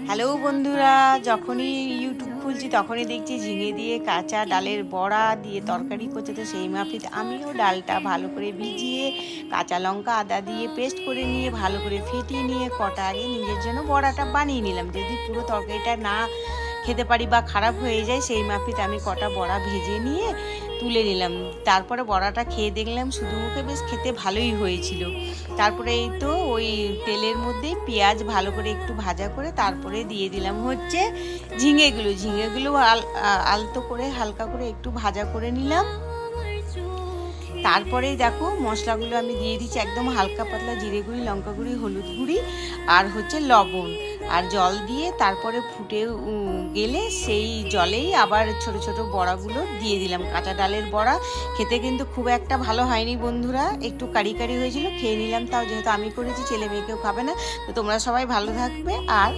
Hello বন্ধুরা, যখনই YouTube খুলছি তখনই দেখছি ঝিঙে দিয়ে কাঁচা ডালের বড়া দিয়ে তরকারি করছে। তো সেই মাফিক আমিও ডালটা ভালো করে ভিজিয়ে কাঁচা লঙ্কা আদা দিয়ে পেস্ট করে নিয়ে ভালো করে ফেটিয়ে নিয়ে কটা আগে নিজের জন্য বড়াটা বানিয়ে নিলাম। যদি পুরো তরকারিটা না খেতে পারি বা খারাপ হয়ে যায় সেই মাফিক আমি কটা বড়া ভেজে নিয়ে তুলে নিলাম। তারপরে বড়াটা খেয়ে দেখলাম শুধু মুখে বেশ খেতে ভালোই হয়েছিল। তারপরে এই তো ওই তেলের মধ্যে পেঁয়াজ ভালো করে একটু ভাজা করে তারপরে দিয়ে দিলাম হচ্ছে ঝিঙেগুলো আলতো করে হালকা করে একটু ভাজা করে নিলাম। তারপরেই দেখো মশলাগুলো আমি দিয়ে দিচ্ছি একদম হালকা পাতলা, জিরে গুঁড়ি, লঙ্কা গুঁড়ি, হলুদ গুঁড়ি আর হচ্ছে লবণ আর জল দিয়ে তারপরে ফুটে গেলে সেই জলেই আবার ছোট ছোট বড়াগুলো দিয়ে দিলাম। কাঁচা ডালের বড়া খেতে কিন্তু খুব একটা ভালো হয়নি বন্ধুরা, একটু কারি কারি হয়েছিল, খেয়ে নিলাম। তাও যেহেতু আমি করেছি ছেলে মেয়েকেও খাবে না। তো তোমরা সবাই ভালো থাকবে আর